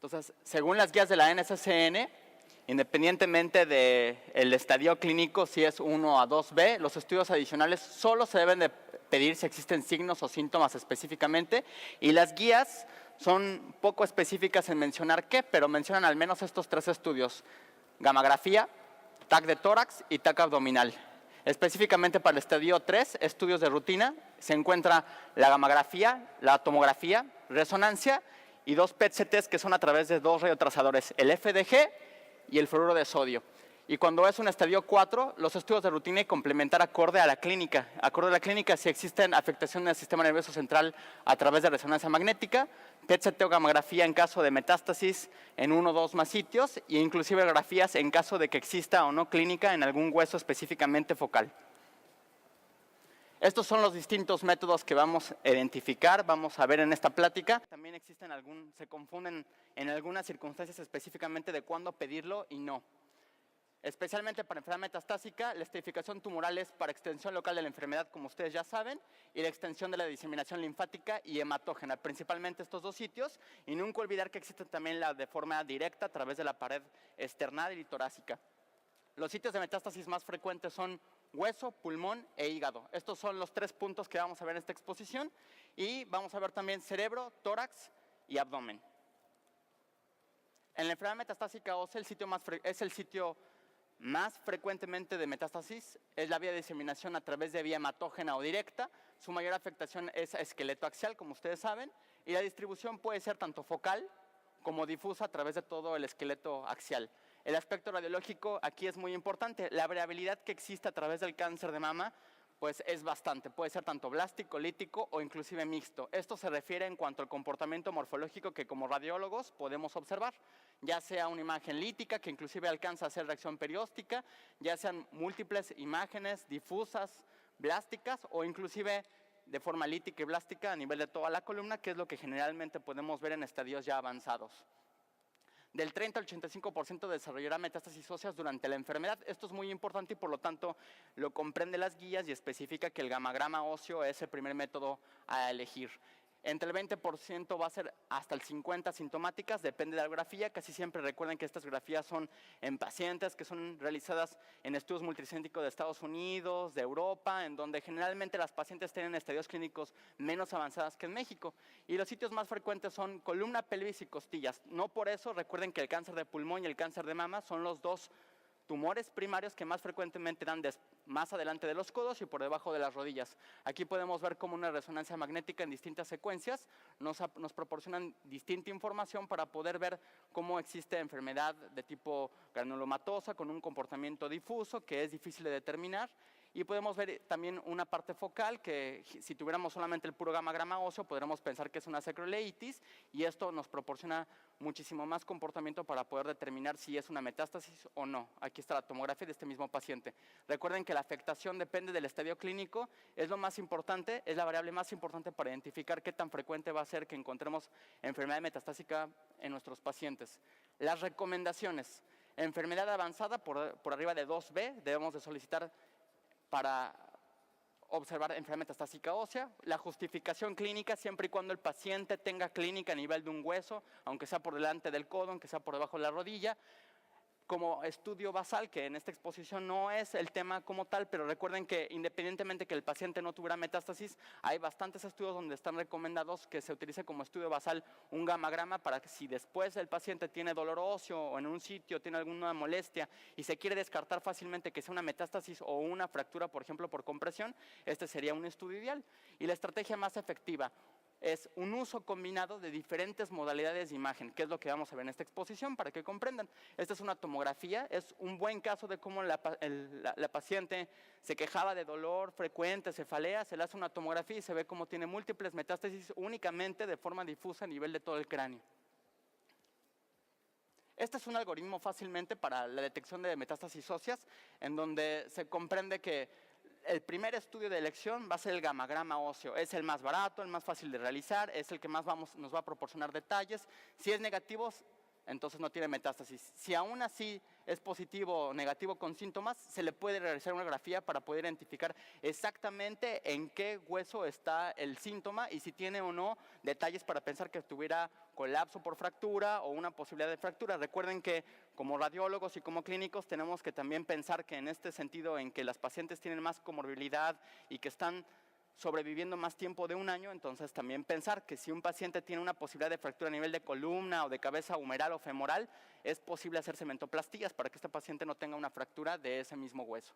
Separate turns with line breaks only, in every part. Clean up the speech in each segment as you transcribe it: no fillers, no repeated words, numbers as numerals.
Entonces, según las guías de la NCCN, independientemente del estadio clínico, si es 1 a 2B, los estudios adicionales solo se deben de pedir si existen signos o síntomas específicamente, y las guías son poco específicas en mencionar qué, pero mencionan al menos estos 3 estudios: gamografía, TAC de tórax y TAC abdominal. Específicamente para el estadio 3, estudios de rutina, se encuentra la gamografía, la tomografía, resonancia y 2 PET-CTs que son a través de 2 radiotrazadores, el FDG y el fluoruro de sodio. Y cuando es un estadio 4, los estudios de rutina y complementar acorde a la clínica. Acorde a la clínica, si existen afectaciones del sistema nervioso central a través de resonancia magnética, PET-CT o gamografía en caso de metástasis en 1 o 2 más sitios, e inclusive grafías en caso de que exista o no clínica en algún hueso específicamente focal. Estos son los distintos métodos que vamos a identificar, vamos a ver en esta plática. También existen se confunden en algunas circunstancias específicamente de cuándo pedirlo y no. Especialmente para enfermedad metastásica, la estratificación tumoral es para extensión local de la enfermedad, como ustedes ya saben, y la extensión de la diseminación linfática y hematógena, principalmente estos 2 sitios, y nunca olvidar que existe también la de forma directa a través de la pared external y torácica. Los sitios de metástasis más frecuentes son hueso, pulmón e hígado. Estos son los 3 puntos que vamos a ver en esta exposición, y vamos a ver también cerebro, tórax y abdomen. En la enfermedad metastásica ósea, es el sitio más frecuentemente de metástasis, es la vía de diseminación a través de vía hematógena o directa. Su mayor afectación es esqueleto axial, como ustedes saben, y la distribución puede ser tanto focal como difusa a través de todo el esqueleto axial. El aspecto radiológico aquí es muy importante. La variabilidad que existe a través del cáncer de mama pues es bastante, puede ser tanto blástico, lítico o inclusive mixto. Esto se refiere en cuanto al comportamiento morfológico que como radiólogos podemos observar, ya sea una imagen lítica que inclusive alcanza a hacer reacción perióstica, ya sean múltiples imágenes difusas, blásticas o inclusive de forma lítica y blástica a nivel de toda la columna, que es lo que generalmente podemos ver en estadios ya avanzados. Del 30 al 85% desarrollará metástasis óseas durante la enfermedad. Esto es muy importante y por lo tanto lo comprende las guías y especifica que el gamagrama óseo es el primer método a elegir. Entre el 20% va a ser hasta el 50% sintomáticas, depende de la grafía. Casi siempre recuerden que estas grafías son en pacientes que son realizadas en estudios multicéntricos de Estados Unidos, de Europa, en donde generalmente las pacientes tienen estadios clínicos menos avanzadas que en México. Y los sitios más frecuentes son columna, pelvis y costillas. No por eso recuerden que el cáncer de pulmón y el cáncer de mama son los 2 tumores primarios que más frecuentemente dan más adelante de los codos y por debajo de las rodillas. Aquí podemos ver cómo una resonancia magnética en distintas secuencias nos proporcionan distinta información para poder ver cómo existe enfermedad de tipo granulomatosa con un comportamiento difuso que es difícil de determinar. Y podemos ver también una parte focal que si tuviéramos solamente el puro gamagrama óseo podríamos pensar que es una sacroileitis, y esto nos proporciona muchísimo más comportamiento para poder determinar si es una metástasis o no. Aquí está la tomografía de este mismo paciente. Recuerden que la afectación depende del estadio clínico, es lo más importante, es la variable más importante para identificar qué tan frecuente va a ser que encontremos enfermedad metastásica en nuestros pacientes. Las recomendaciones: enfermedad avanzada por arriba de 2B debemos de solicitar para observar enfermedad metastásica ósea. La justificación clínica, siempre y cuando el paciente tenga clínica a nivel de un hueso, aunque sea por delante del codo, aunque sea por debajo de la rodilla. Como estudio basal, que en esta exposición no es el tema como tal, pero recuerden que independientemente que el paciente no tuviera metástasis, hay bastantes estudios donde están recomendados que se utilice como estudio basal un gamagrama para que si después el paciente tiene dolor óseo o en un sitio tiene alguna molestia y se quiere descartar fácilmente que sea una metástasis o una fractura, por ejemplo, por compresión, este sería un estudio ideal. Y la estrategia más efectiva es un uso combinado de diferentes modalidades de imagen, que es lo que vamos a ver en esta exposición para que comprendan. Esta es una tomografía, es un buen caso de cómo la paciente se quejaba de dolor frecuente, cefalea, se le hace una tomografía y se ve cómo tiene múltiples metástasis únicamente de forma difusa a nivel de todo el cráneo. Este es un algoritmo fácilmente para la detección de metástasis óseas, en donde se comprende que el primer estudio de elección va a ser el gamagrama óseo. Es el más barato, el más fácil de realizar, es el que más nos va a proporcionar detalles. Si es negativo, entonces no tiene metástasis. Si aún así es positivo o negativo con síntomas, se le puede realizar una ecografía para poder identificar exactamente en qué hueso está el síntoma y si tiene o no detalles para pensar que tuviera colapso por fractura o una posibilidad de fractura. Recuerden que como radiólogos y como clínicos tenemos que también pensar que en este sentido en que las pacientes tienen más comorbilidad y que están sobreviviendo más tiempo de un año, entonces también pensar que si un paciente tiene una posibilidad de fractura a nivel de columna o de cabeza humeral o femoral, es posible hacer cementoplastías para que este paciente no tenga una fractura de ese mismo hueso.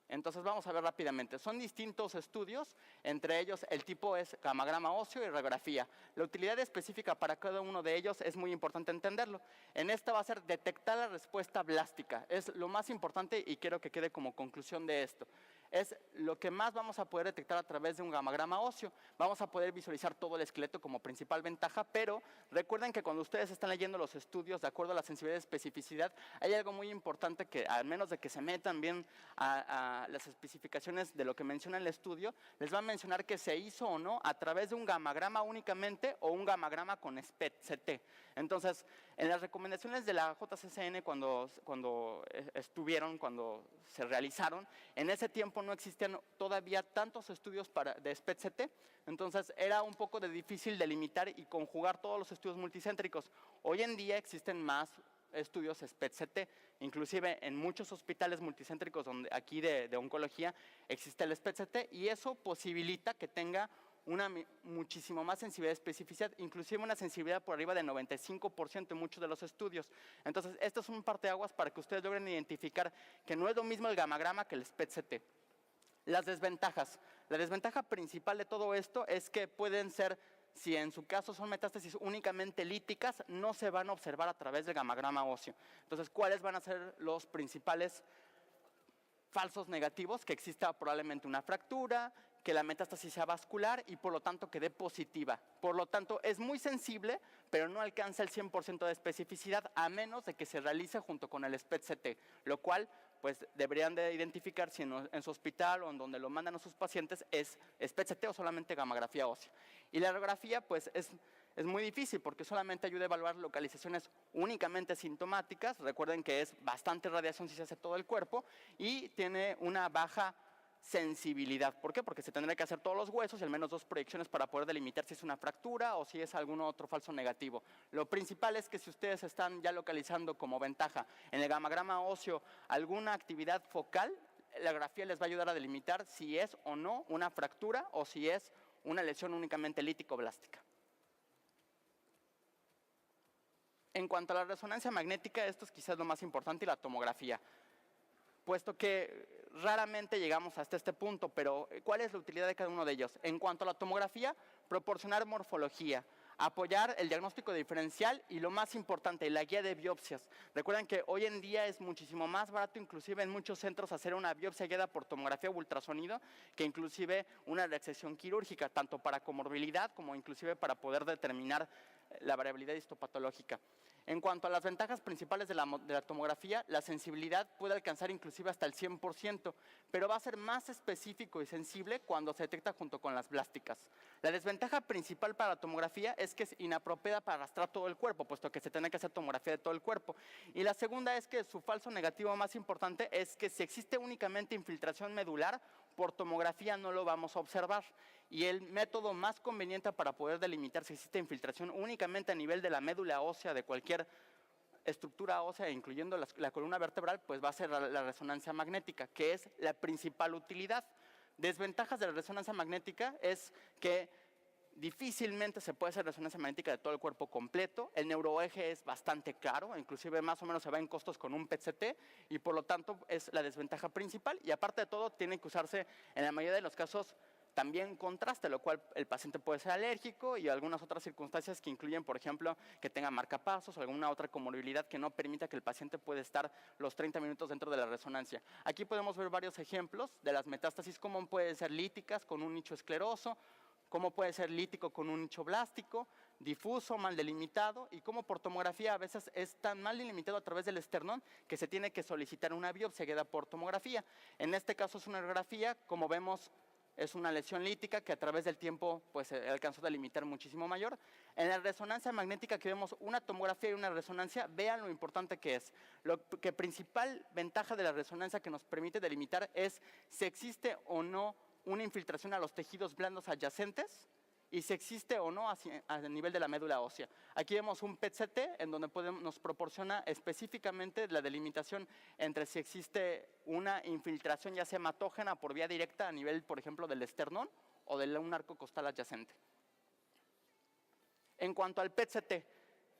Entonces vamos a ver rápidamente. Son distintos estudios, entre ellos el tipo es gammagrama óseo y radiografía. La utilidad específica para cada uno de ellos es muy importante entenderlo. En esta va a ser detectar la respuesta blástica. Es lo más importante y quiero que quede como conclusión de esto. Es lo que más vamos a poder detectar a través de un gammagrama óseo. Vamos a poder visualizar todo el esqueleto como principal ventaja, pero recuerden que cuando ustedes están leyendo los estudios de acuerdo a la sensibilidad y especificidad, hay algo muy importante que, al menos de que se metan bien a las especificaciones de lo que menciona el estudio, les va a mencionar que se hizo o no a través de un gammagrama únicamente o un gammagrama con SPECT. Entonces, en las recomendaciones de la JCCN cuando se realizaron, en ese tiempo no existían todavía tantos estudios de SPECT, entonces era un poco difícil delimitar y conjugar todos los estudios multicéntricos. Hoy en día existen más estudios SPECT, inclusive en muchos hospitales multicéntricos aquí de oncología existe el SPECT y eso posibilita que tenga una muchísimo más sensibilidad y especificidad, inclusive una sensibilidad por arriba del 95% en muchos de los estudios. Entonces, esto es un parteaguas para que ustedes logren identificar que no es lo mismo el gammagrama que el SPECT. Las desventajas. La desventaja principal de todo esto es que pueden ser, si en su caso son metástasis únicamente líticas, no se van a observar a través del gammagrama óseo. Entonces, ¿cuáles van a ser los principales falsos negativos? Que exista probablemente una fractura, que la metástasis sea vascular y por lo tanto que dé positiva. Por lo tanto, es muy sensible, pero no alcanza el 100% de especificidad a menos de que se realice junto con el SPECT, lo cual pues deberían de identificar si en su hospital o en donde lo mandan a sus pacientes es SPECT o solamente gammagrafía ósea. Y la radiografía pues es muy difícil porque solamente ayuda a evaluar localizaciones únicamente sintomáticas. Recuerden que es bastante radiación si se hace todo el cuerpo y tiene una baja sensibilidad. ¿Por qué? Porque se tendrá que hacer todos los huesos y al menos 2 proyecciones para poder delimitar si es una fractura o si es algún otro falso negativo. Lo principal es que si ustedes están ya localizando como ventaja en el gammagrama óseo alguna actividad focal, la grafía les va a ayudar a delimitar si es o no una fractura o si es una lesión únicamente lítico-blástica. En cuanto a la resonancia magnética, esto es quizás lo más importante, y la tomografía. Puesto que raramente llegamos hasta este punto, pero ¿cuál es la utilidad de cada uno de ellos? En cuanto a la tomografía, proporcionar morfología, apoyar el diagnóstico diferencial y lo más importante, la guía de biopsias. Recuerden que hoy en día es muchísimo más barato, inclusive en muchos centros, hacer una biopsia guiada por tomografía o ultrasonido que inclusive una resección quirúrgica, tanto para comorbilidad como inclusive para poder determinar la variabilidad histopatológica. En cuanto a las ventajas principales de la tomografía, la sensibilidad puede alcanzar inclusive hasta el 100%, pero va a ser más específico y sensible cuando se detecta junto con las blásticas. La desventaja principal para la tomografía es que es inapropiada para arrastrar todo el cuerpo, puesto que se tiene que hacer tomografía de todo el cuerpo. Y la segunda es que su falso negativo más importante es que si existe únicamente infiltración medular, por tomografía no lo vamos a observar. Y el método más conveniente para poder delimitar si existe infiltración únicamente a nivel de la médula ósea de cualquier estructura ósea, incluyendo la columna vertebral, pues va a ser la resonancia magnética, que es la principal utilidad. Desventajas de la resonancia magnética es que difícilmente se puede hacer resonancia magnética de todo el cuerpo completo. El neuroeje es bastante caro, inclusive más o menos se va en costos con un PET-CT y por lo tanto es la desventaja principal. Y aparte de todo, tiene que usarse en la mayoría de los casos también contraste, lo cual el paciente puede ser alérgico y algunas otras circunstancias que incluyen, por ejemplo, que tenga marcapasos o alguna otra comorbilidad que no permita que el paciente pueda estar los 30 minutos dentro de la resonancia. Aquí podemos ver varios ejemplos de las metástasis, cómo pueden ser líticas con un nicho escleroso, cómo puede ser lítico con un nicho blástico, difuso, mal delimitado, y cómo por tomografía a veces es tan mal delimitado a través del esternón que se tiene que solicitar una biopsia guiada por tomografía. En este caso es una radiografía, como vemos, Es una lesión lítica que a través del tiempo pues, se alcanzó a delimitar muchísimo mayor. En la resonancia magnética que vemos una tomografía y una resonancia, vean lo importante que es. Lo que principal ventaja de la resonancia que nos permite delimitar es si existe o no una infiltración a los tejidos blandos adyacentes y si existe o no a nivel de la médula ósea. Aquí vemos un PET-CT en donde nos proporciona específicamente la delimitación entre si existe una infiltración ya sea hematógena por vía directa a nivel, por ejemplo, del esternón o de un arco costal adyacente. En cuanto al PET-CT,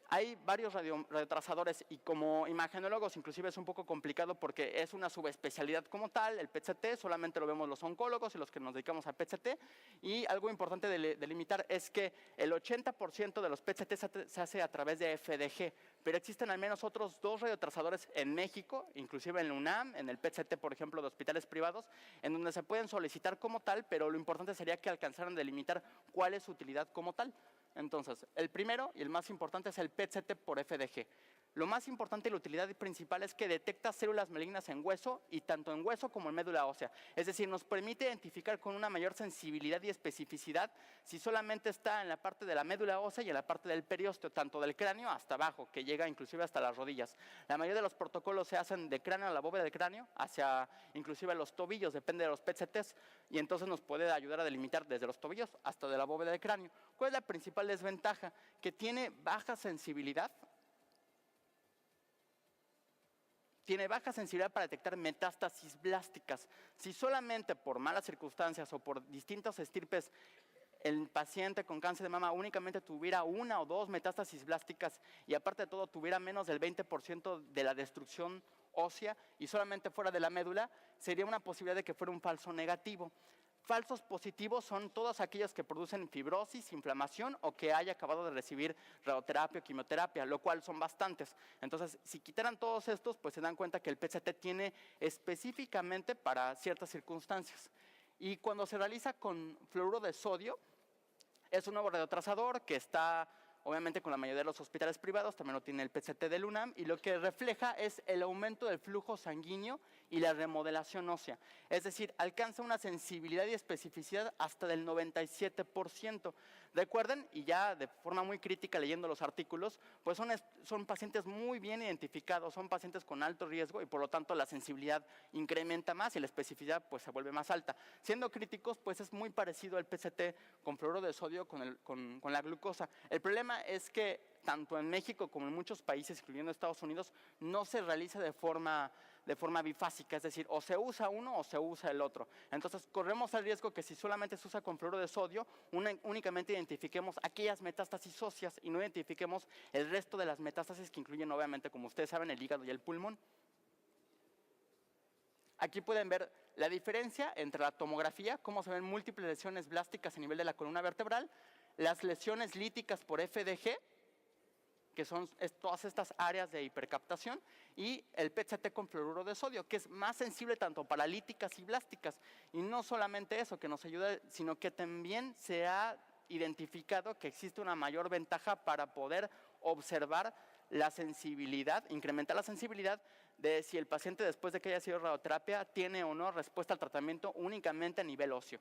hay varios radiotrazadores y como imagenólogos inclusive es un poco complicado porque es una subespecialidad como tal, el PET-CT solamente lo vemos los oncólogos y los que nos dedicamos a PET-CT, y algo importante de delimitar es que el 80% de los PET-CT se hace a través de FDG, pero existen al menos otros 2 radiotrazadores en México, inclusive en la UNAM, en el PET-CT por ejemplo de hospitales privados, en donde se pueden solicitar como tal, pero lo importante sería que alcanzaran a delimitar cuál es su utilidad como tal. Entonces, el primero y el más importante es el PET-CT por FDG. Lo más importante y la utilidad principal es que detecta células malignas en hueso y tanto en hueso como en médula ósea. Es decir, nos permite identificar con una mayor sensibilidad y especificidad si solamente está en la parte de la médula ósea y en la parte del periósteo, tanto del cráneo hasta abajo, que llega inclusive hasta las rodillas. La mayoría de los protocolos se hacen de cráneo a la bóveda del cráneo, hacia inclusive los tobillos, depende de los PET-CTs, y entonces nos puede ayudar a delimitar desde los tobillos hasta de la bóveda del cráneo. ¿Cuál es la principal desventaja? Que tiene baja sensibilidad. Tiene baja sensibilidad para detectar metástasis blásticas. Si solamente por malas circunstancias o por distintos estirpes el paciente con cáncer de mama únicamente tuviera 1 o 2 metástasis blásticas y aparte de todo tuviera menos del 20% de la destrucción ósea y solamente fuera de la médula, sería una posibilidad de que fuera un falso negativo. Falsos positivos son todos aquellos que producen fibrosis, inflamación o que haya acabado de recibir radioterapia o quimioterapia, lo cual son bastantes. Entonces, si quitaran todos estos, pues se dan cuenta que el PET-CT tiene específicamente para ciertas circunstancias. Y cuando se realiza con fluoruro de sodio, es un nuevo radiotrazador que está obviamente con la mayoría de los hospitales privados, también lo tiene el PET-CT del UNAM, y lo que refleja es el aumento del flujo sanguíneo y la remodelación ósea. Es decir, alcanza una sensibilidad y especificidad hasta del 97%. Recuerden, y ya de forma muy crítica leyendo los artículos, pues son pacientes muy bien identificados, son pacientes con alto riesgo y por lo tanto la sensibilidad incrementa más y la especificidad pues se vuelve más alta. Siendo críticos, pues es muy parecido al PET-CT con fluoruro de sodio con la glucosa. El problema es que tanto en México como en muchos países, incluyendo Estados Unidos, no se realiza de forma bifásica, es decir, o se usa uno o se usa el otro. Entonces, corremos el riesgo que si solamente se usa con fluoruro de sodio, únicamente identifiquemos aquellas metástasis óseas y no identifiquemos el resto de las metástasis que incluyen, obviamente, como ustedes saben, el hígado y el pulmón. Aquí pueden ver la diferencia entre la tomografía, cómo se ven múltiples lesiones blásticas a nivel de la columna vertebral, las lesiones líticas por FDG, que son todas estas áreas de hipercaptación, y el PET-CT con fluoruro de sodio, que es más sensible tanto para líticas y blásticas. Y no solamente eso, que nos ayuda, sino que también se ha identificado que existe una mayor ventaja para poder observar la sensibilidad, incrementar la sensibilidad de si el paciente después de que haya sido radioterapia tiene o no respuesta al tratamiento únicamente a nivel óseo.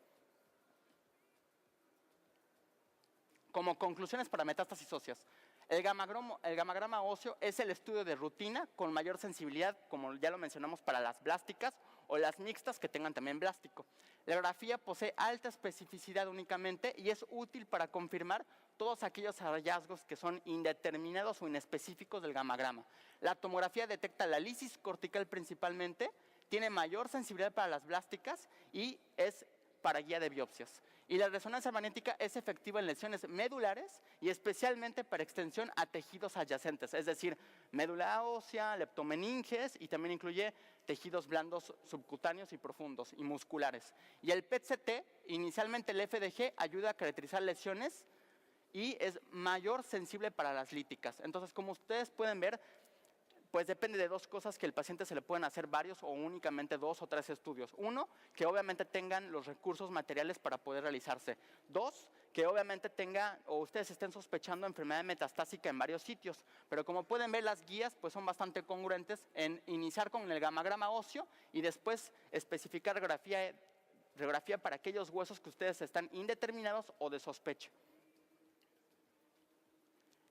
Como conclusiones para metástasis óseas, el gamagrama óseo es el estudio de rutina con mayor sensibilidad, como ya lo mencionamos, para las blásticas o las mixtas que tengan también blástico. La grafía posee alta especificidad únicamente y es útil para confirmar todos aquellos hallazgos que son indeterminados o inespecíficos del gamagrama. La tomografía detecta la lisis cortical principalmente, tiene mayor sensibilidad para las blásticas y es para guía de biopsias. Y la resonancia magnética es efectiva en lesiones medulares y especialmente para extensión a tejidos adyacentes, es decir, médula ósea, leptomeninges y también incluye tejidos blandos subcutáneos y profundos y musculares. Y el PET-CT, inicialmente el FDG, ayuda a caracterizar lesiones y es mayor sensible para las líticas. Entonces, como ustedes pueden ver, pues depende de 2 cosas que el paciente se le pueden hacer varios o únicamente 2 o 3 estudios. 1, que obviamente tengan los recursos materiales para poder realizarse. 2, que obviamente tenga o ustedes estén sospechando enfermedad metastásica en varios sitios. Pero como pueden ver, las guías pues son bastante congruentes en iniciar con el gamagrama óseo y después especificar grafía radiografía para aquellos huesos que ustedes están indeterminados o de sospecha.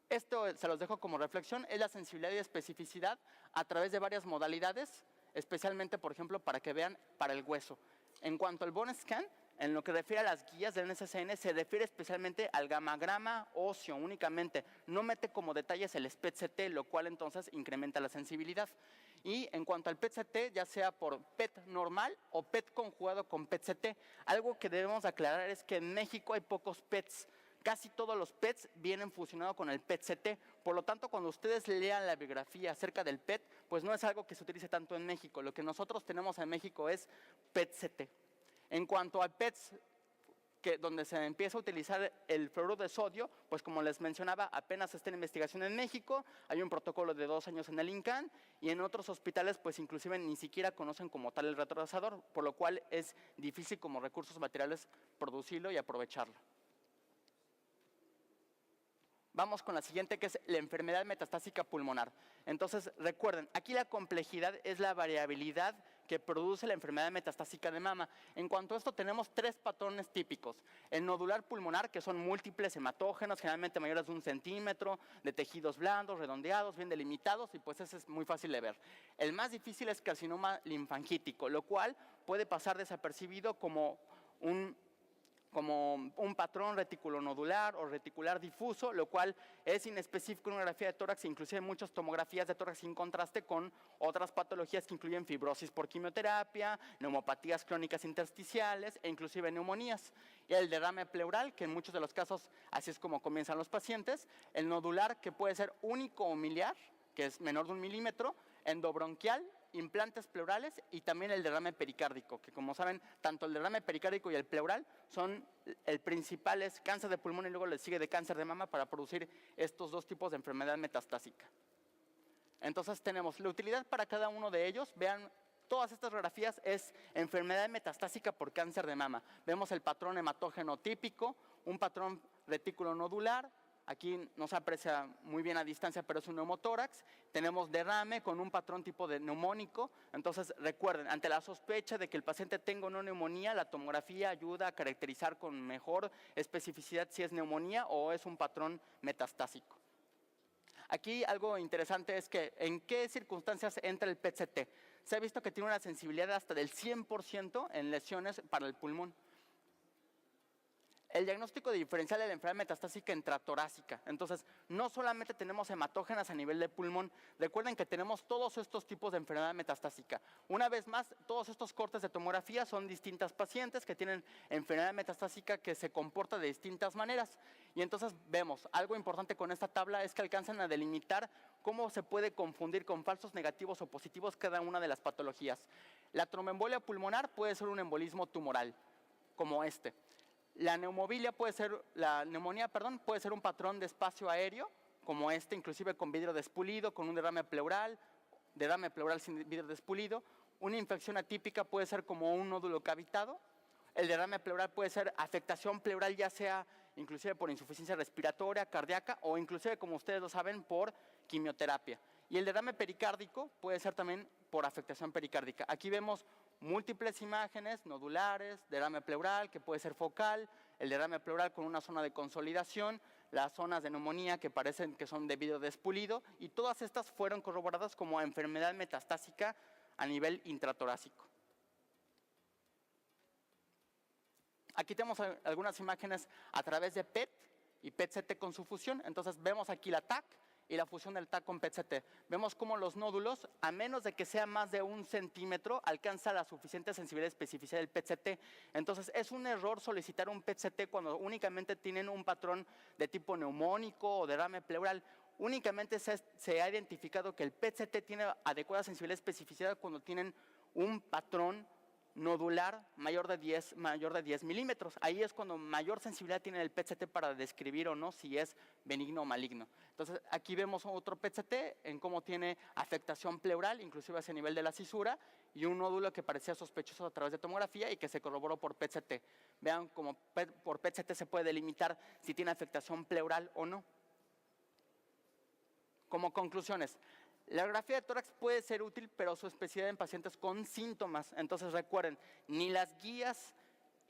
Esto se los dejo como reflexión, es la sensibilidad y especificidad a través de varias modalidades, especialmente, por ejemplo, para que vean para el hueso. En cuanto al bone scan, en lo que refiere a las guías del NCCN, se refiere especialmente al gamagrama óseo únicamente. No mete como detalles el SPECT, lo cual entonces incrementa la sensibilidad. Y en cuanto al PET-CT, ya sea por PET normal o PET conjugado con PET-CT, algo que debemos aclarar es que en México hay pocos PETs. Casi todos los PETs vienen fusionados con el PET-CT, por lo tanto, cuando ustedes lean la bibliografía acerca del PET, pues no es algo que se utilice tanto en México. Lo que nosotros tenemos en México es PET-CT. En cuanto al PETs, donde se empieza a utilizar el fluoruro de sodio, pues como les mencionaba, apenas está en investigación en México, hay un protocolo de 2 años en el INCAN, y en otros hospitales pues inclusive ni siquiera conocen como tal el retrotrasador, por lo cual es difícil como recursos materiales producirlo y aprovecharlo. Vamos con la siguiente, que es la enfermedad metastásica pulmonar. Entonces, recuerden, aquí la complejidad es la variabilidad que produce la enfermedad metastásica de mama. En cuanto a esto, tenemos 3 patrones típicos. El nodular pulmonar, que son múltiples hematógenos, generalmente mayores de 1 centímetro, de tejidos blandos, redondeados, bien delimitados, y pues ese es muy fácil de ver. El más difícil es carcinoma linfangítico, lo cual puede pasar desapercibido como un patrón reticulonodular o reticular difuso, lo cual es inespecífico en una grafía de tórax, inclusive muchas tomografías de tórax sin contraste con otras patologías que incluyen fibrosis por quimioterapia, neumopatías crónicas intersticiales e inclusive neumonías. Y el derrame pleural, que en muchos de los casos así es como comienzan los pacientes, el nodular, que puede ser único o miliar, que es menor de 1 milímetro, endobronquial, implantes pleurales y también el derrame pericárdico, que como saben, tanto el derrame pericárdico y el pleural son el principal es cáncer de pulmón y luego le sigue de cáncer de mama para producir estos 2 tipos de enfermedad metastásica. Entonces tenemos la utilidad para cada uno de ellos. Vean, todas estas radiografías es enfermedad metastásica por cáncer de mama. Vemos el patrón hematógeno típico, un patrón retículo nodular. Aquí no se aprecia muy bien a distancia, pero es un neumotórax. Tenemos derrame con un patrón tipo de neumónico. Entonces, recuerden, ante la sospecha de que el paciente tenga una neumonía, la tomografía ayuda a caracterizar con mejor especificidad si es neumonía o es un patrón metastásico. Aquí algo interesante es que en qué circunstancias entra el PET-CT. Se ha visto que tiene una sensibilidad hasta del 100% en lesiones para el pulmón. El diagnóstico diferencial de la enfermedad metastásica intratorácica. Entonces, no solamente tenemos hematógenas a nivel de pulmón, recuerden que tenemos todos estos tipos de enfermedad metastásica. Una vez más, todos estos cortes de tomografía son distintas pacientes que tienen enfermedad metastásica que se comporta de distintas maneras. Y entonces vemos, algo importante con esta tabla es que alcanzan a delimitar cómo se puede confundir con falsos negativos o positivos cada una de las patologías. La tromboembolia pulmonar puede ser un embolismo tumoral, como este. La neumonía puede ser un patrón de espacio aéreo, como este, inclusive con vidrio despulido, con un derrame pleural sin vidrio despulido. Una infección atípica puede ser como un nódulo cavitado. El derrame pleural puede ser afectación pleural, ya sea inclusive por insuficiencia respiratoria, cardíaca o inclusive, como ustedes lo saben, por quimioterapia. Y el derrame pericárdico puede ser también por afectación pericárdica. Aquí vemos múltiples imágenes nodulares, derrame pleural que puede ser focal, el derrame pleural con una zona de consolidación, las zonas de neumonía que parecen que son de vidrio despulido, y todas estas fueron corroboradas como enfermedad metastásica a nivel intratorácico. Aquí tenemos algunas imágenes a través de PET y PET-CT con su fusión. Entonces vemos aquí la TAC y la fusión del TAC con PET-CT. Vemos cómo los nódulos, a menos de que sea más de 1 centímetro, alcanza la suficiente sensibilidad y especificidad del PET-CT. Entonces es un error solicitar un PET-CT cuando únicamente tienen un patrón de tipo neumónico o derrame pleural. Únicamente se ha identificado que el PET-CT tiene adecuada sensibilidad y especificidad cuando tienen un patrón nodular mayor de 10 milímetros. Ahí es cuando mayor sensibilidad tiene el PET-CT para describir o no si es benigno o maligno. Entonces aquí vemos otro PET-CT en cómo tiene afectación pleural, inclusive hacia el nivel de la cisura, y un nódulo que parecía sospechoso a través de tomografía y que se corroboró por PET-CT. Vean cómo por PET-CT se puede delimitar si tiene afectación pleural o no. Como conclusiones, la radiografía de tórax puede ser útil, pero su especialidad en pacientes con síntomas. Entonces recuerden, ni las guías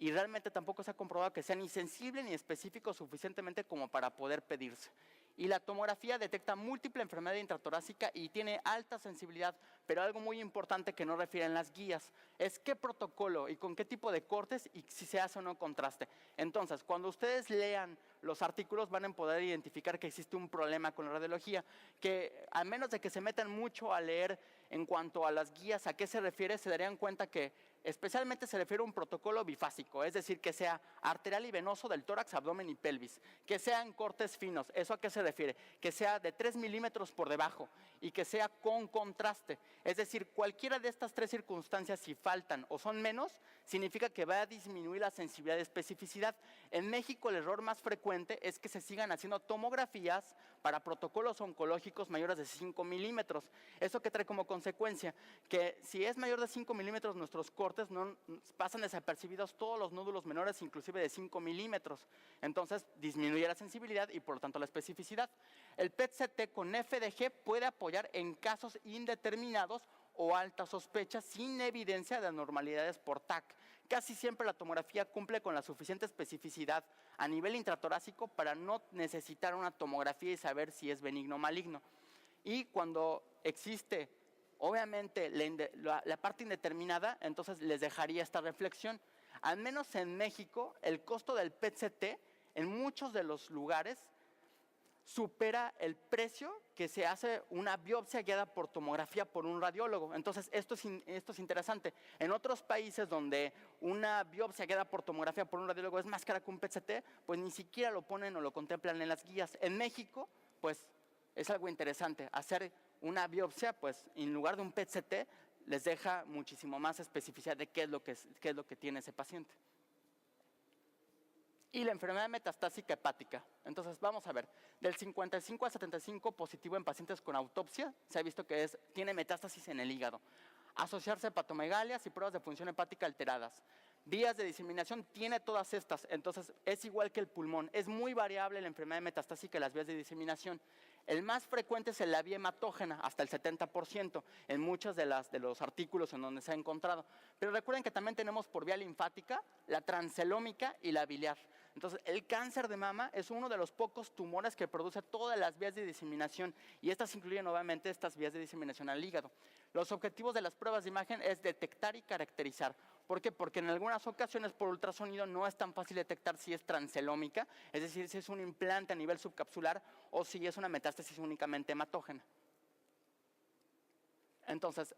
y realmente tampoco se ha comprobado que sea ni sensible ni específico suficientemente como para poder pedirse. Y la tomografía detecta múltiple enfermedad intratorácica y tiene alta sensibilidad, pero algo muy importante que no refieren las guías es qué protocolo y con qué tipo de cortes y si se hace o no contraste. Entonces, cuando ustedes lean los artículos van a poder identificar que existe un problema con la radiología, que a menos de que se metan mucho a leer en cuanto a las guías, a qué se refiere, se darían cuenta que especialmente se refiere a un protocolo bifásico, es decir, que sea arterial y venoso del tórax, abdomen y pelvis, que sean cortes finos. ¿Eso a qué se refiere? Que sea de 3 milímetros por debajo y que sea con contraste. Es decir, cualquiera de estas tres circunstancias, si faltan o son menos, significa que va a disminuir la sensibilidad de especificidad. En México el error más frecuente es que se sigan haciendo tomografías para protocolos oncológicos mayores de 5 milímetros. ¿Eso qué trae como consecuencia? Que si es mayor de 5 milímetros nuestros cortes no pasan desapercibidos todos los nódulos menores, inclusive de 5 milímetros. Entonces disminuye la sensibilidad y por lo tanto la especificidad. El PET-CT con FDG puede apoyar en casos indeterminados o alta sospecha sin evidencia de anormalidades por TAC. Casi siempre la tomografía cumple con la suficiente especificidad a nivel intratorácico para no necesitar una tomografía y saber si es benigno o maligno. Y cuando existe obviamente la parte indeterminada, entonces les dejaría esta reflexión. Al menos en México, el costo del PET-CT en muchos de los lugares supera el precio que se hace una biopsia guiada por tomografía por un radiólogo. Entonces, esto es interesante. En otros países donde una biopsia guiada por tomografía por un radiólogo es más cara que un PET-CT, pues ni siquiera lo ponen o lo contemplan en las guías. En México, pues es algo interesante. Hacer una biopsia, pues en lugar de un PET-CT, les deja muchísimo más especificidad de qué es lo que tiene ese paciente. Y la enfermedad metastásica hepática. Entonces, vamos a ver, del 55 al 75 positivo en pacientes con autopsia, se ha visto que tiene metástasis en el hígado. Asociarse a hepatomegalias y pruebas de función hepática alteradas. Vías de diseminación tiene todas estas, entonces es igual que el pulmón. Es muy variable la enfermedad metastásica y las vías de diseminación. El más frecuente es en la vía hematógena, hasta el 70%, en muchos de los artículos en donde se ha encontrado. Pero recuerden que también tenemos por vía linfática, la transcelómica y la biliar. Entonces, el cáncer de mama es uno de los pocos tumores que produce todas las vías de diseminación y estas incluyen obviamente estas vías de diseminación al hígado. Los objetivos de las pruebas de imagen es detectar y caracterizar. ¿Por qué? Porque en algunas ocasiones por ultrasonido no es tan fácil detectar si es transcelómica, es decir, si es un implante a nivel subcapsular o si es una metástasis únicamente hematógena. Entonces,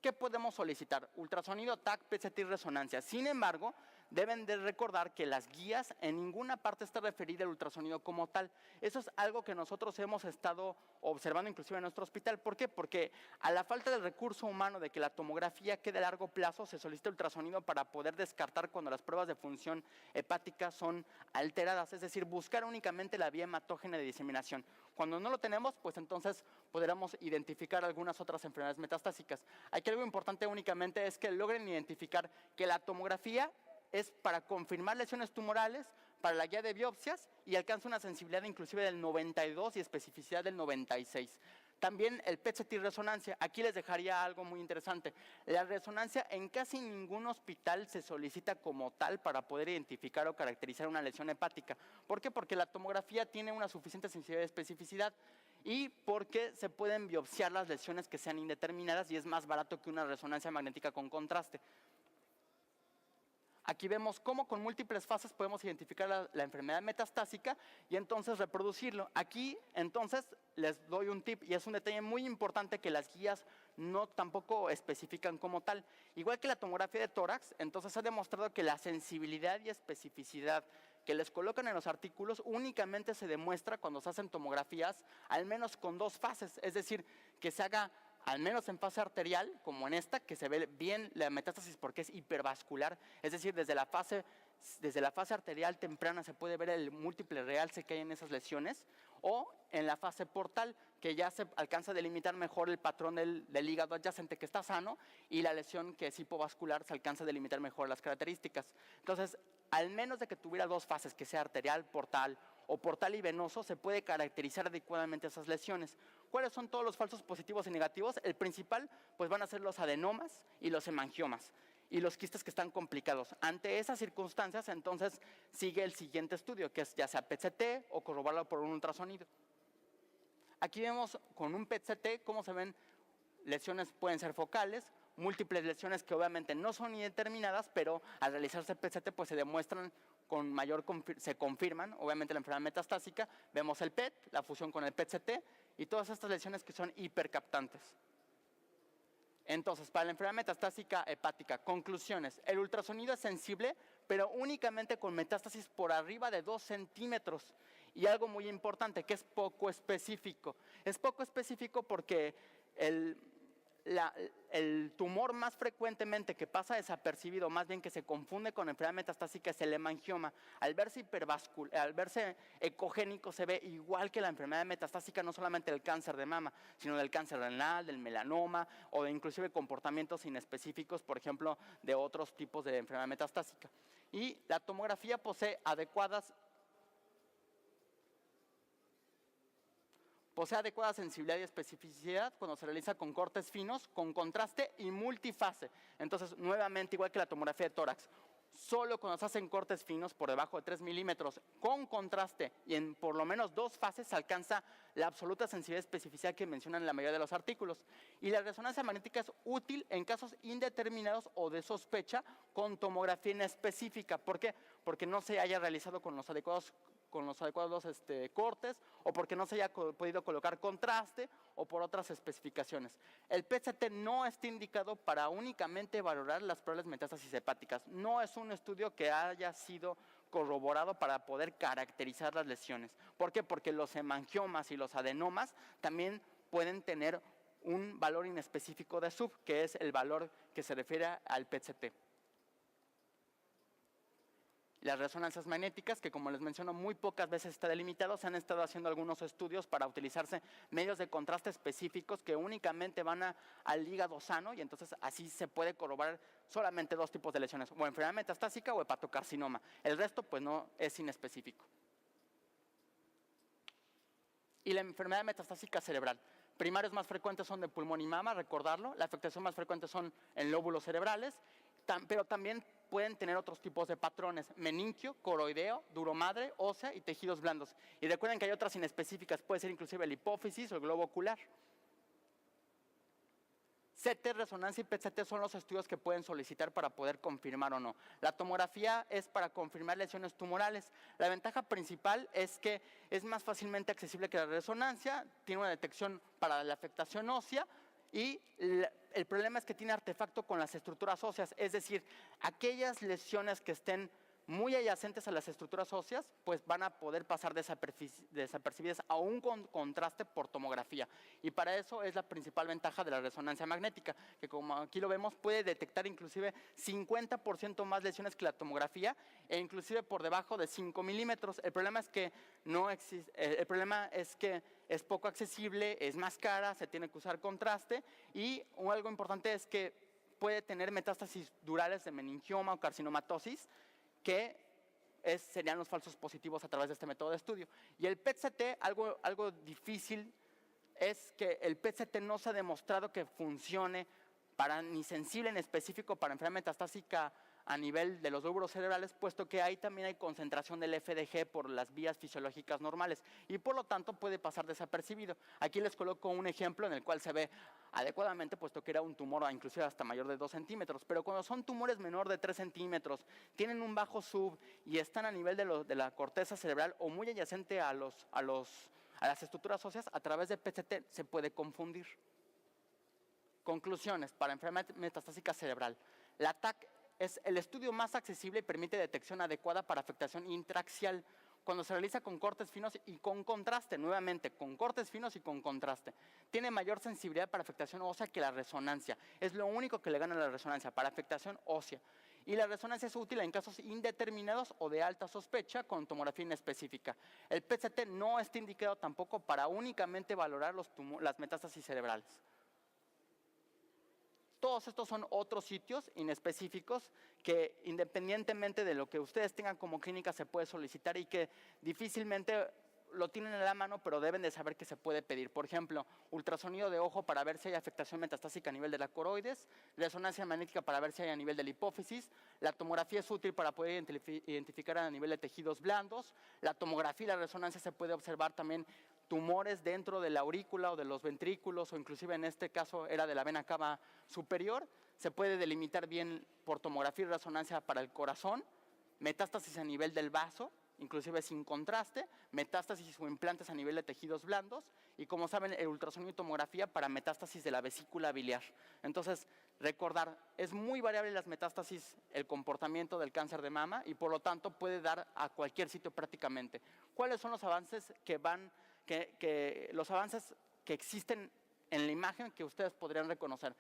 ¿qué podemos solicitar? Ultrasonido, TAC, PET-CT y resonancia. Sin embargo, deben de recordar que las guías en ninguna parte está referida al ultrasonido como tal. Eso es algo que nosotros hemos estado observando inclusive en nuestro hospital. ¿Por qué? Porque a la falta del recurso humano de que la tomografía quede a largo plazo, se solicita ultrasonido para poder descartar cuando las pruebas de función hepática son alteradas, es decir, buscar únicamente la vía hematógena de diseminación. Cuando no lo tenemos, pues entonces podremos identificar algunas otras enfermedades metastásicas. Aquí algo importante únicamente es que logren identificar que la tomografía es para confirmar lesiones tumorales, para la guía de biopsias y alcanza una sensibilidad inclusive del 92 y especificidad del 96. También el PET-CT y resonancia. Aquí les dejaría algo muy interesante. La resonancia en casi ningún hospital se solicita como tal para poder identificar o caracterizar una lesión hepática. ¿Por qué? Porque la tomografía tiene una suficiente sensibilidad y especificidad y porque se pueden biopsiar las lesiones que sean indeterminadas y es más barato que una resonancia magnética con contraste. Aquí vemos cómo con múltiples fases podemos identificar la enfermedad metastásica y entonces reproducirlo. Aquí entonces les doy un tip y es un detalle muy importante que las guías no tampoco especifican como tal. Igual que la tomografía de tórax, entonces ha demostrado que la sensibilidad y especificidad que les colocan en los artículos únicamente se demuestra cuando se hacen tomografías al menos con 2 fases, es decir, que se haga al menos en fase arterial, como en esta, que se ve bien la metástasis porque es hipervascular, es decir, desde la fase arterial temprana se puede ver el múltiple realce que hay en esas lesiones, o en la fase portal, que ya se alcanza a delimitar mejor el patrón del hígado adyacente que está sano, y la lesión que es hipovascular se alcanza a delimitar mejor las características. Entonces, al menos de que tuviera 2 fases, que sea arterial, portal o portal y venoso, se puede caracterizar adecuadamente esas lesiones. ¿Cuáles son todos los falsos positivos y negativos? El principal, pues van a ser los adenomas y los hemangiomas. y los quistes que están complicados. Ante esas circunstancias, entonces sigue el siguiente estudio, que es ya sea PET-CT o corroborarlo por un ultrasonido. Aquí vemos con un PET-CT cómo se ven lesiones, pueden ser focales, múltiples lesiones que obviamente no son indeterminadas, pero al realizarse PET-CT pues se demuestran con mayor, se confirman, obviamente la enfermedad metastásica. Vemos el PET, la fusión con el PET-CT y todas estas lesiones que son hipercaptantes. Entonces, para la enfermedad metastásica hepática, conclusiones. El ultrasonido es sensible, pero únicamente con metástasis por arriba de 2 centímetros. Y algo muy importante, que es poco específico. Es poco específico porque el tumor más frecuentemente que pasa desapercibido, más bien que se confunde con enfermedad metastásica, es el hemangioma. Al verse hipervascular, al verse ecogénico, se ve igual que la enfermedad metastásica, no solamente del cáncer de mama, sino del cáncer renal, del melanoma o de inclusive comportamientos inespecíficos, por ejemplo, de otros tipos de enfermedad metastásica. Y la tomografía posee adecuada sensibilidad y especificidad cuando se realiza con cortes finos, con contraste y multifase. Entonces, nuevamente, igual que la tomografía de tórax, solo cuando se hacen cortes finos por debajo de 3 milímetros con contraste y en por lo menos 2 fases se alcanza la absoluta sensibilidad y especificidad que mencionan en la mayoría de los artículos. Y la resonancia magnética es útil en casos indeterminados o de sospecha con tomografía inespecífica. ¿Por qué? Porque no se haya realizado con los adecuados cortes, o porque no se haya podido colocar contraste, o por otras especificaciones. El PET-CT no está indicado para únicamente valorar las probables metástasis hepáticas. No es un estudio que haya sido corroborado para poder caracterizar las lesiones. ¿Por qué? Porque los hemangiomas y los adenomas también pueden tener un valor inespecífico de sub, que es el valor que se refiere al PET-CT. Las resonancias magnéticas, que como les menciono muy pocas veces está delimitado, se han estado haciendo algunos estudios para utilizarse medios de contraste específicos que únicamente van al hígado sano, y entonces así se puede corroborar solamente 2 tipos de lesiones, o enfermedad metastásica o hepatocarcinoma. El resto pues no es inespecífico. Y la enfermedad metastásica cerebral. Primarios más frecuentes son de pulmón y mama, recordarlo. La afectación más frecuente son en lóbulos cerebrales, pero también pueden tener otros tipos de patrones: meninquio, coroideo, duromadre, ósea y tejidos blandos. Y recuerden que hay otras inespecíficas, puede ser inclusive la hipófisis o el globo ocular. CT, resonancia y PET-CT son los estudios que pueden solicitar para poder confirmar o no. La tomografía es para confirmar lesiones tumorales. La ventaja principal es que es más fácilmente accesible que la resonancia, tiene una detección para la afectación ósea, y el problema es que tiene artefacto con las estructuras óseas, es decir, aquellas lesiones que estén muy adyacentes a las estructuras óseas, pues van a poder pasar desapercibidas aún con contraste por tomografía. Y para eso es la principal ventaja de la resonancia magnética, que como aquí lo vemos puede detectar inclusive 50% más lesiones que la tomografía, e inclusive por debajo de 5 milímetros. El problema es que es poco accesible, es más cara, se tiene que usar contraste, y algo importante es que puede tener metástasis durales de meningioma o carcinomatosis, que serían los falsos positivos a través de este método de estudio. Y el PET-CT, algo difícil, es que el PET-CT no se ha demostrado que funcione ni sensible ni específico para enfermedad metastásica a nivel de los lóbulos cerebrales, puesto que ahí también hay concentración del FDG por las vías fisiológicas normales, y por lo tanto puede pasar desapercibido. Aquí les coloco un ejemplo en el cual se ve adecuadamente, puesto que era un tumor inclusive hasta mayor de 2 centímetros, pero cuando son tumores menor de 3 centímetros, tienen un bajo sub y están a nivel de la corteza cerebral o muy adyacente a las estructuras óseas, a través de PET-CT se puede confundir. Conclusiones para enfermedad metastásica cerebral. La TAC es el estudio más accesible y permite detección adecuada para afectación intraaxial cuando se realiza con cortes finos y con contraste, nuevamente, con cortes finos y con contraste. Tiene mayor sensibilidad para afectación ósea que la resonancia. Es lo único que le gana a la resonancia, para afectación ósea. Y la resonancia es útil en casos indeterminados o de alta sospecha con tomografía inespecífica. El PET-CT no está indicado tampoco para únicamente valorar las metástasis cerebrales. Todos estos son otros sitios inespecíficos que, independientemente de lo que ustedes tengan como clínica, se puede solicitar, y que difícilmente lo tienen a la mano, pero deben de saber que se puede pedir. Por ejemplo, ultrasonido de ojo para ver si hay afectación metastásica a nivel de la coroides, resonancia magnética para ver si hay a nivel de la hipófisis, la tomografía es útil para poder identificar a nivel de tejidos blandos, la tomografía y la resonancia se puede observar también tumores dentro de la aurícula o de los ventrículos, o inclusive en este caso era de la vena cava superior. Se puede delimitar bien por tomografía y resonancia para el corazón, metástasis a nivel del vaso, inclusive sin contraste, metástasis o implantes a nivel de tejidos blandos, y como saben, el ultrasonido y tomografía para metástasis de la vesícula biliar. Entonces, recordar, es muy variable las metástasis, el comportamiento del cáncer de mama, y por lo tanto puede dar a cualquier sitio prácticamente. ¿Cuáles son los avances los avances que existen en la imagen que ustedes podrían reconocer?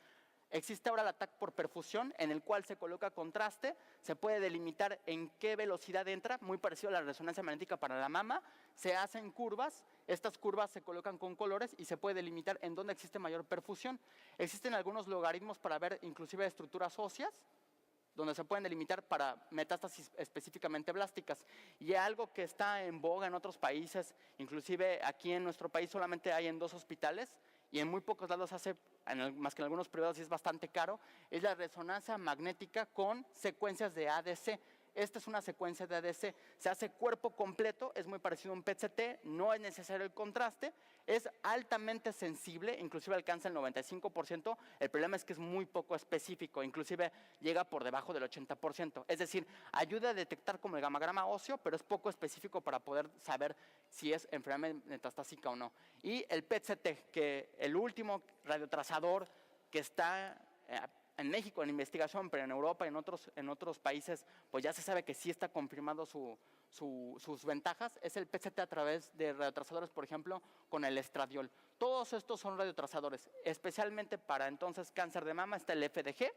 Existe ahora el TAC por perfusión, en el cual se coloca contraste, se puede delimitar en qué velocidad entra, muy parecido a la resonancia magnética para la mama, se hacen curvas, estas curvas se colocan con colores y se puede delimitar en dónde existe mayor perfusión. Existen algunos logaritmos para ver inclusive estructuras óseas, donde se pueden delimitar para metástasis específicamente blásticas. Y algo que está en boga en otros países, inclusive aquí en nuestro país solamente hay en 2 hospitales, y en muy pocos lados hace, más que en algunos privados y es bastante caro, es la resonancia magnética con secuencias de ADC. Esta es una secuencia de ADC, se hace cuerpo completo, es muy parecido a un PET-CT, no es necesario el contraste, es altamente sensible, inclusive alcanza el 95%, el problema es que es muy poco específico, inclusive llega por debajo del 80%, es decir, ayuda a detectar como el gamagrama óseo, pero es poco específico para poder saber si es enfermedad metastásica o no. Y el PET-CT, que el último radiotrazador que está en México en investigación, pero en Europa y en otros países, pues ya se sabe que sí está confirmado sus ventajas, es el PET-CT a través de radiotrazadores, por ejemplo, con el estradiol. Todos estos son radiotrazadores, especialmente para entonces cáncer de mama está el FDG,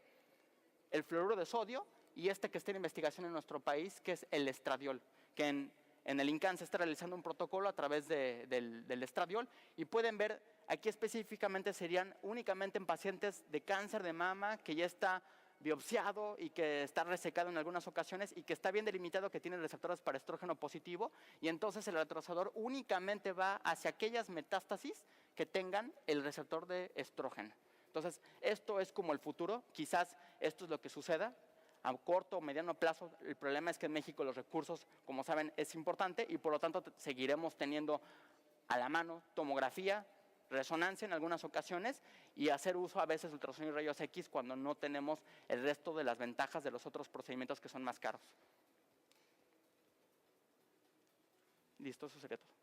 el fluoruro de sodio y este que está en investigación en nuestro país, que es el estradiol, que en el INCAN se está realizando un protocolo a través del estradiol, y pueden ver, aquí específicamente serían únicamente en pacientes de cáncer de mama que ya está biopsiado y que está resecado en algunas ocasiones y que está bien delimitado que tiene receptores para estrógeno positivo, y entonces el retrasador únicamente va hacia aquellas metástasis que tengan el receptor de estrógeno. Entonces, esto es como el futuro, quizás esto es lo que suceda a corto o mediano plazo. El problema es que en México los recursos, como saben, es importante, y por lo tanto seguiremos teniendo a la mano tomografía, resonancia en algunas ocasiones, y hacer uso a veces de ultrasonido y rayos X cuando no tenemos el resto de las ventajas de los otros procedimientos que son más caros. Listo, eso sería todo.